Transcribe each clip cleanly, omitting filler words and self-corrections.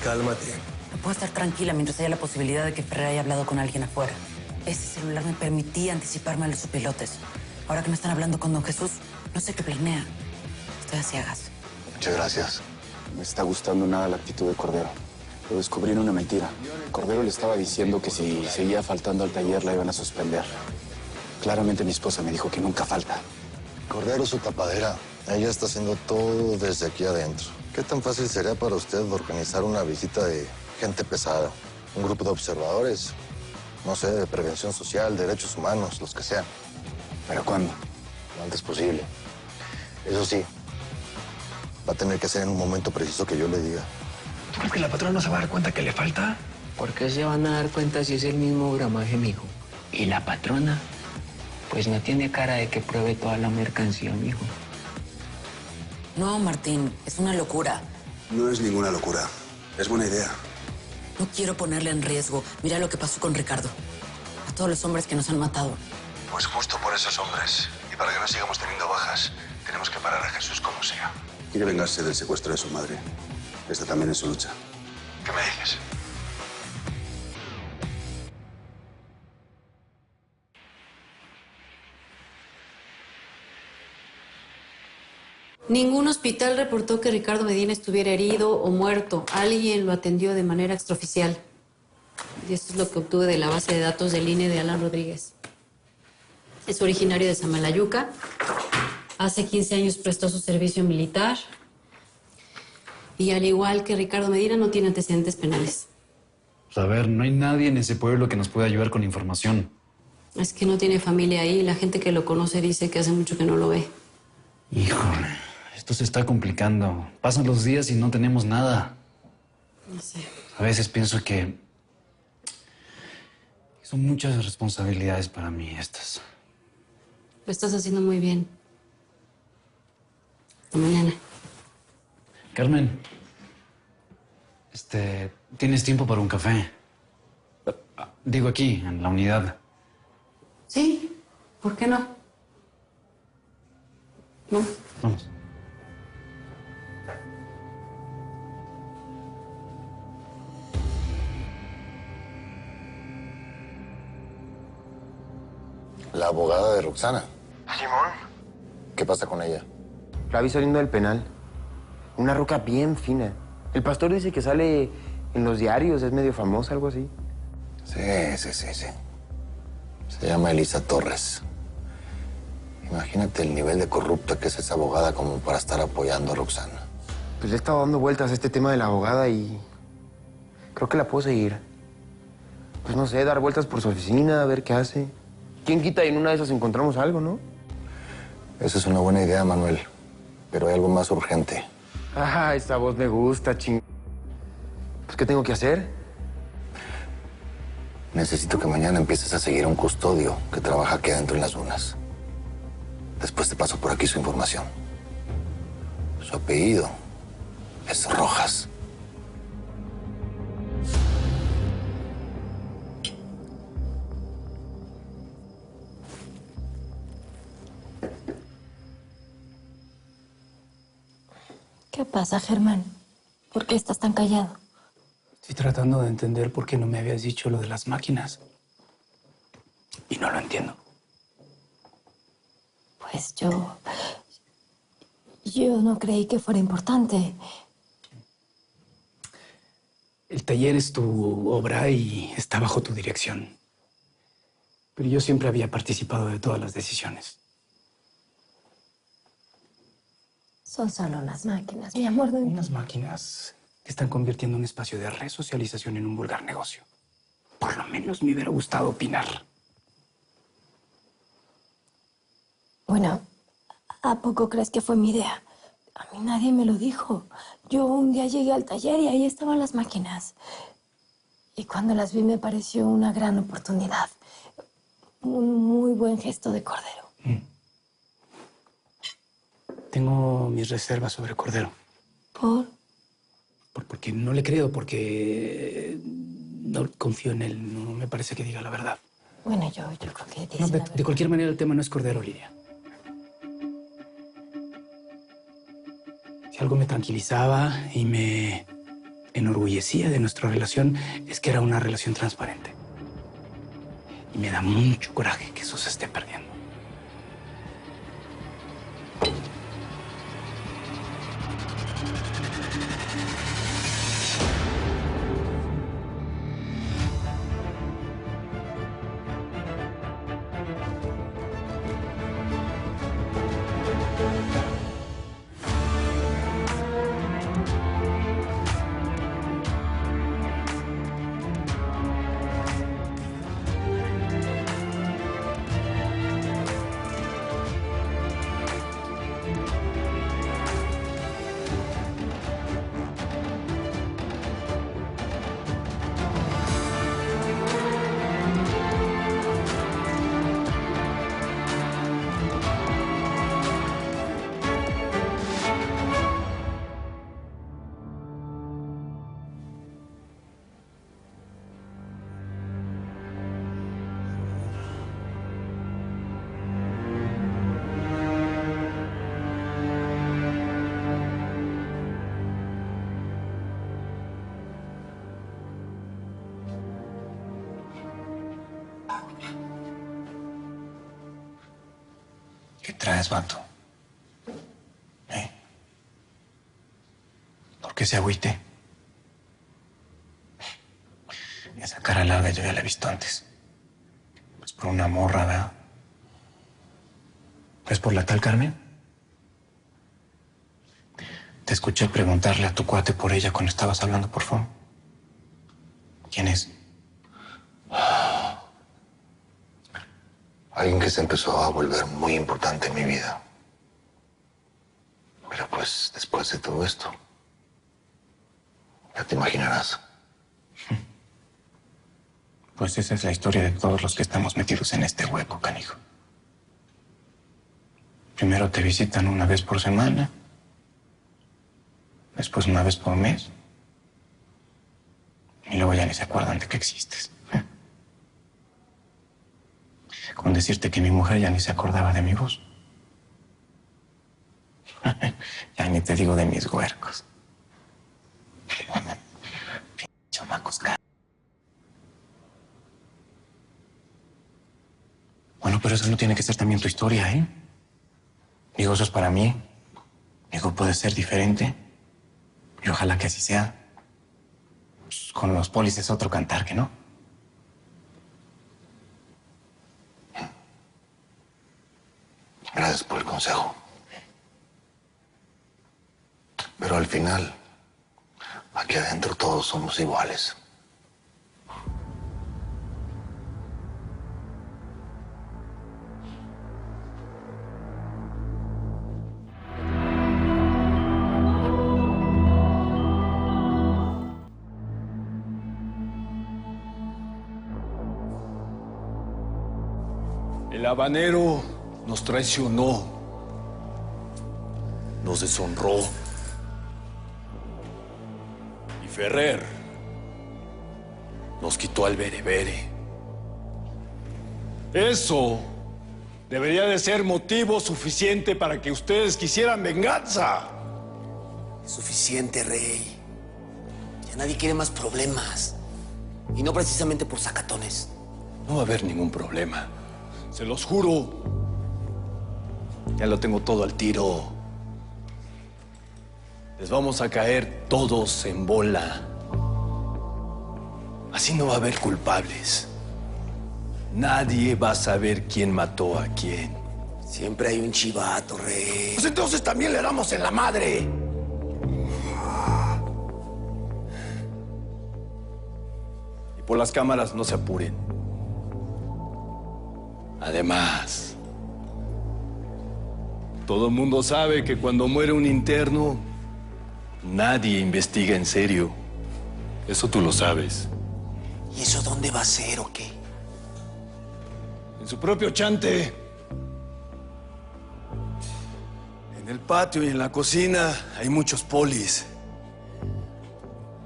Cálmate. No puedo estar tranquila mientras haya la posibilidad de que Ferrer haya hablado con alguien afuera. Ese celular me permitía anticiparme a los sopilotes. Ahora que me están hablando con don Jesús, no sé qué planea. Estoy a ciegas. Muchas gracias. Me está gustando nada la actitud de Cordero. Lo descubrí en una mentira. Cordero le estaba diciendo que si seguía faltando al taller la iban a suspender. Claramente mi esposa me dijo que nunca falta. Cordero, su tapadera. Ella está haciendo todo desde aquí adentro. ¿Qué tan fácil sería para usted organizar una visita de gente pesada? Un grupo de observadores, no sé, de prevención social, derechos humanos, los que sean. ¿Pero cuándo? Lo antes posible. Eso sí, va a tener que ser en un momento preciso que yo le diga. ¿Tú crees que la patrona no se va a dar cuenta que le falta? ¿Por qué se van a dar cuenta si es el mismo gramaje, mijo? Y la patrona, pues no tiene cara de que pruebe toda la mercancía, mijo. No, Martín, es una locura. No es ninguna locura. Es buena idea. No quiero ponerle en riesgo. Mira lo que pasó con Ricardo. A todos los hombres que nos han matado. Pues justo por esos hombres. Y para que no sigamos teniendo bajas, tenemos que parar a Jesús como sea. Quiere vengarse del secuestro de su madre. Esta también es su lucha. ¿Qué me dices? Ningún hospital reportó que Ricardo Medina estuviera herido o muerto. Alguien lo atendió de manera extraoficial. Y esto es lo que obtuve de la base de datos del INE de Alan Rodríguez. Es originario de Samalayuca. Hace 15 años prestó su servicio militar. Y al igual que Ricardo Medina, no tiene antecedentes penales. Pues a ver, no hay nadie en ese pueblo que nos pueda ayudar con información. Es que no tiene familia ahí. La gente que lo conoce dice que hace mucho que no lo ve. Híjole, esto se está complicando. Pasan los días y no tenemos nada. No sé. A veces pienso que son muchas responsabilidades para mí estas. Lo estás haciendo muy bien. Hasta mañana. Carmen, ¿tienes tiempo para un café? Digo aquí, en la unidad. Sí, ¿por qué no? No. Vamos. La abogada de Roxana. Simón. ¿Qué pasa con ella? La vi saliendo del penal. Una ruca bien fina. El pastor dice que sale en los diarios, es medio famosa, algo así. Sí. Se llama Elisa Torres. Imagínate el nivel de corrupta que es esa abogada como para estar apoyando a Roxana. Pues le he estado dando vueltas a este tema de la abogada y creo que la puedo seguir. Pues no sé, dar vueltas por su oficina, a ver qué hace. ¿Quién quita y en una de esas encontramos algo, no? Esa es una buena idea, Manuel. Pero hay algo más urgente. Ah, esta voz me gusta, ching... Pues, ¿qué tengo que hacer? Necesito que mañana empieces a seguir a un custodio que trabaja aquí adentro en las dunas. Después te paso por aquí su información. Su apellido es Rojas. ¿Qué pasa, Germán? ¿Por qué estás tan callado? Estoy tratando de entender por qué no me habías dicho lo de las máquinas. Y no lo entiendo. Pues yo no creí que fuera importante. El taller es tu obra y está bajo tu dirección. Pero yo siempre había participado de todas las decisiones. Son solo unas máquinas, mi amor. Unas máquinas que están convirtiendo un espacio de resocialización en un vulgar negocio. Por lo menos me hubiera gustado opinar. Bueno, ¿a poco crees que fue mi idea? A mí nadie me lo dijo. Yo un día llegué al taller y ahí estaban las máquinas. Y cuando las vi me pareció una gran oportunidad. Un muy buen gesto de Cordero. Tengo mis reservas sobre Cordero. ¿Por? Porque no le creo, porque no confío en él. No me parece que diga la verdad. Bueno, yo creo que dice No, la de verdad. cualquier manera, el tema no es Cordero, Lidia. Si algo me tranquilizaba y me enorgullecía de nuestra relación es que era una relación transparente. Y me da mucho coraje que eso se esté perdiendo. ¿Qué traes, vato? ¿Por qué se agüite? Esa cara larga yo ya la he visto antes. Pues por una morra, ¿verdad? ¿Es por la tal Carmen? Te escuché preguntarle a tu cuate por ella cuando estabas hablando por phone. ¿Quién es? Alguien que se empezó a volver muy importante en mi vida. Pero pues, después de todo esto, ya te imaginarás. Pues esa es la historia de todos los que estamos metidos en este hueco, canijo. Primero te visitan una vez por semana, después una vez por mes, y luego ya ni se acuerdan de que existes. Con decirte que mi mujer ya ni se acordaba de mi voz. Ya ni te digo de mis huercos. Chamacos. Bueno, pero eso no tiene que ser también tu historia, ¿eh? Digo, eso es para mí. Digo, puede ser diferente. Y ojalá que así sea. Pues, con los polis es otro cantar, ¿que no? Gracias por el consejo. Pero al final, aquí adentro todos somos iguales. El habanero nos traicionó, nos deshonró. Y Ferrer nos quitó al berebere. Eso debería de ser motivo suficiente para que ustedes quisieran venganza. Suficiente, Rey. Ya nadie quiere más problemas. Y no precisamente por sacatones. No va a haber ningún problema. Se los juro. Ya lo tengo todo al tiro. Les vamos a caer todos en bola. Así no va a haber culpables. Nadie va a saber quién mató a quién. Siempre hay un chivato, Rey. Pues entonces también le damos en la madre. Y por las cámaras no se apuren. Además, todo el mundo sabe que cuando muere un interno, nadie investiga en serio. Eso tú lo sabes. ¿Y eso dónde va a ser o qué? En su propio chante. En el patio y en la cocina hay muchos polis.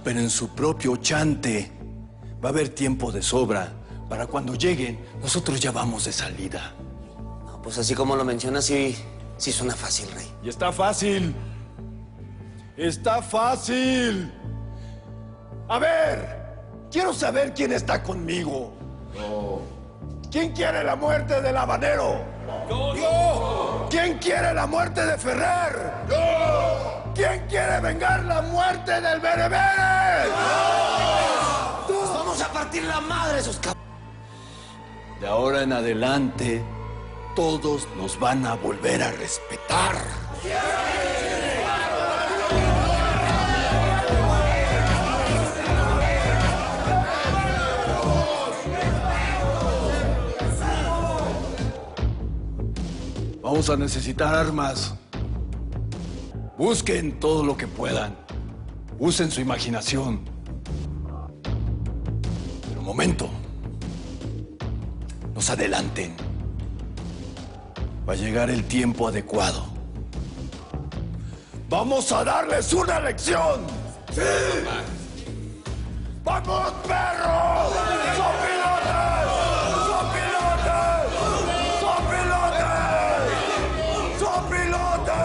Pero en su propio chante va a haber tiempo de sobra. Para cuando lleguen, nosotros ya vamos de salida. No, pues así como lo mencionas, sí suena fácil, Rey. Y está fácil. ¡Está fácil! A ver, quiero saber quién está conmigo. ¿Quién quiere la muerte del habanero? ¡Yo! ¿Quién quiere la muerte de Ferrer? ¡Yo! ¿Quién quiere vengar la muerte del berebere? ¡Nos vamos a partir la madre esos cabrones! De ahora en adelante, todos nos van a volver a respetar. Vamos a necesitar armas. Busquen todo lo que puedan. Usen su imaginación. Pero un momento. No se adelanten. Va a llegar el tiempo adecuado. ¡Vamos a darles una lección! ¡Sí! ¡Vamos, perros! ¡Son pilotes! ¡Son pilotes! ¡Son pilotes! ¡Son pilotes!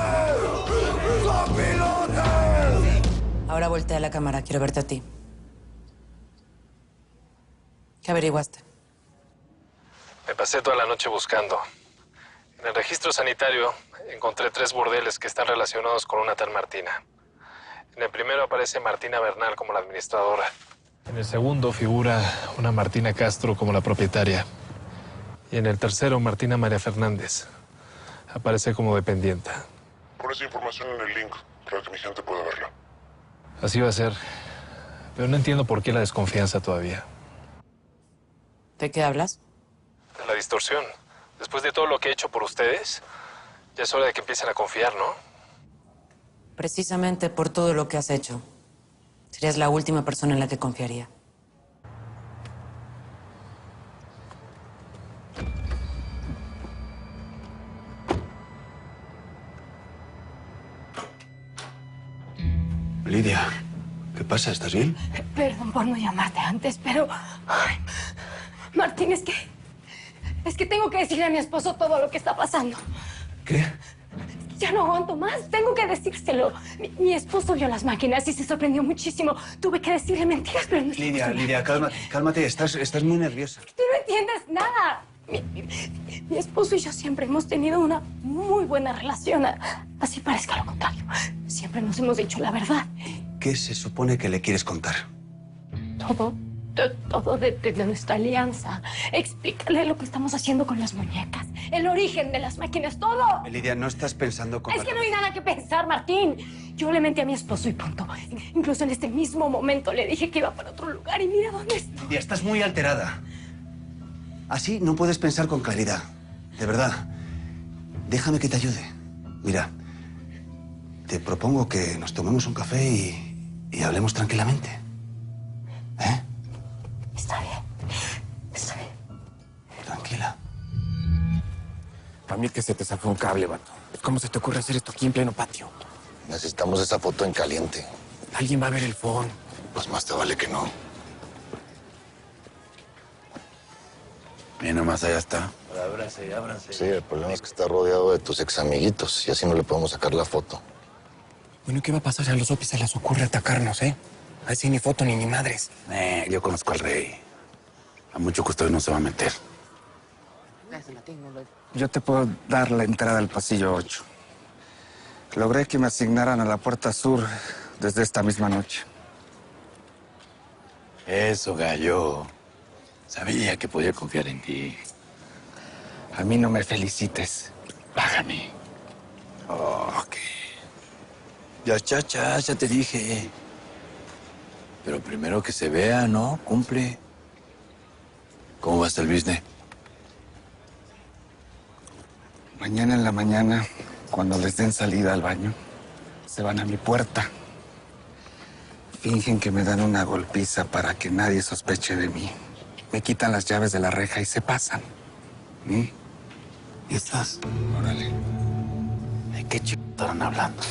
¡Son pilotes! Ahora voltea la cámara, quiero verte a ti. ¿Qué averiguaste? Me pasé toda la noche buscando. En el registro sanitario encontré 3 burdeles que están relacionados con una tal Martina. En el primero aparece Martina Bernal como la administradora. En el segundo figura una Martina Castro como la propietaria. Y en el tercero, Martina María Fernández. Aparece como dependienta. Pon esa información en el link para que mi gente pueda verla. Así va a ser. Pero no entiendo por qué la desconfianza todavía. ¿De qué hablas? De la distorsión. Después de todo lo que he hecho por ustedes, ya es hora de que empiecen a confiar, ¿no? Precisamente por todo lo que has hecho. Serías la última persona en la que confiaría. Lidia, ¿qué pasa? ¿Estás bien? Perdón por no llamarte antes, pero... Ay, Martín, es que tengo que decirle a mi esposo todo lo que está pasando. ¿Qué? Ya no aguanto más, tengo que decírselo. Mi esposo vio las máquinas y se sorprendió muchísimo. Tuve que decirle mentiras, pero no... Lidia, cálmate. Estás muy nerviosa. Tú no entiendes nada. Mi esposo y yo siempre hemos tenido una muy buena relación. Así parezca lo contrario. Siempre nos hemos dicho la verdad. ¿Qué se supone que le quieres contar? Todo de nuestra alianza. Explícale lo que estamos haciendo con las muñecas. El origen de las máquinas, todo. Lidia, no estás pensando con... Es que no hay nada que pensar, Martín. Yo le mentí a mi esposo y punto. Incluso en este mismo momento le dije que iba para otro lugar y mira dónde estoy. Lidia, estás muy alterada. Así no puedes pensar con claridad. De verdad. Déjame que te ayude. Mira, te propongo que nos tomemos un café y hablemos tranquilamente. ¿Eh? Está bien. Está bien. Tranquila. Para mí que se te zafó un cable, vato. ¿Cómo se te ocurre hacer esto aquí en pleno patio? Necesitamos esa foto en caliente. Alguien va a ver el phone. Pues más te vale que no. Mira, nomás allá está. Ábranse. Sí, el problema es que está rodeado de tus ex amiguitos y así no le podemos sacar la foto. Bueno, ¿qué va a pasar si a los Opis se les ocurre atacarnos, eh? Ahí sí ni foto ni madres. Yo conozco al rey. A mucho gusto no se va a meter. Yo te puedo dar la entrada al pasillo 8. Logré que me asignaran a la puerta sur desde esta misma noche. Eso, gallo. Sabía que podía confiar en ti. A mí no me felicites. Págame. Ok. Ya te dije. Pero primero que se vea, ¿no? Cumple. ¿Cómo va hasta el business? Mañana en la mañana, cuando les den salida al baño, se van a mi puerta. Fingen que me dan una golpiza para que nadie sospeche de mí. Me quitan las llaves de la reja y se pasan. ¿Y estás? Órale. ¿De qué estarán hablando?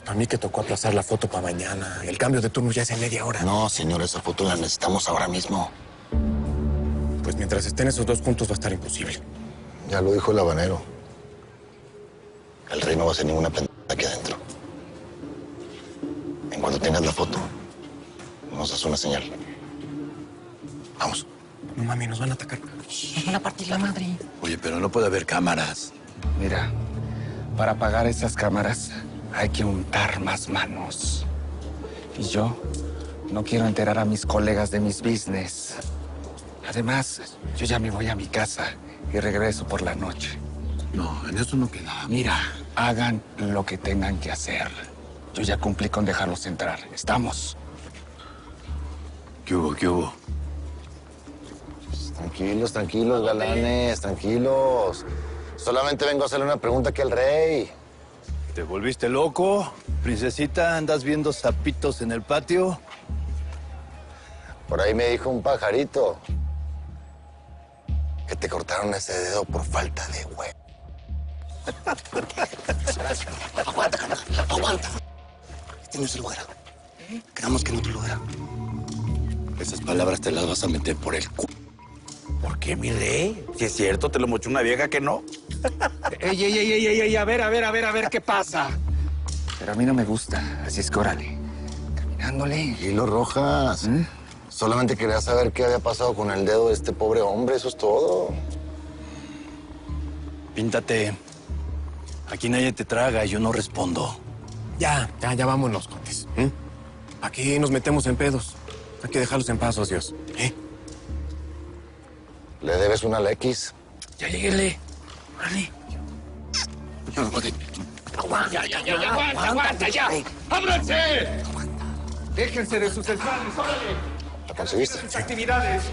A mí que tocó aplazar la foto para mañana. El cambio de turno ya es en media hora. No, señor, esa foto la necesitamos ahora mismo. Pues mientras estén esos dos juntos va a estar imposible. Ya lo dijo el habanero. El rey no va a hacer ninguna pendeja aquí adentro. En cuanto tengas la foto, nos das una señal. Vamos. No mami, nos van a atacar. Nos van a partir la madre. Oye, pero no puede haber cámaras. Mira, para apagar esas cámaras hay que untar más manos. Y yo no quiero enterar a mis colegas de mis business. Además, yo ya me voy a mi casa y regreso por la noche. No, en eso no queda. Mira, hagan lo que tengan que hacer. Yo ya cumplí con dejarlos entrar. ¿Estamos? ¿Qué hubo? ¿Qué hubo? Tranquilos, tranquilos, galanes, tranquilos. Solamente vengo a hacerle una pregunta aquí al rey. ¿Te volviste loco? Princesita, ¿andas viendo sapitos en el patio? Por ahí me dijo un pajarito que te cortaron ese dedo por falta de hue. Aguanta, carnal, aguanta. Este no es el lugar. Quedamos que en otro lugar. Esas palabras te las vas a meter por el culo. ¿Por qué, mi rey? Si es cierto, te lo mochó una vieja que no. ey, a ver, ¿qué pasa? Pero a mí no me gusta, así es que órale. Caminándole. Hilo Rojas. Solamente quería saber qué había pasado con el dedo de este pobre hombre, eso es todo. Píntate. Aquí nadie te traga y yo no respondo. Ya vámonos, Cotes. Aquí nos metemos en pedos. Hay que dejarlos en paz, Dios. Le debes una al X. Ya lleguéle. Órale. Aguanta ya. ¡Ábranse! Déjense de sus desmanes, órale. ¿La conseguiste? Sus actividades.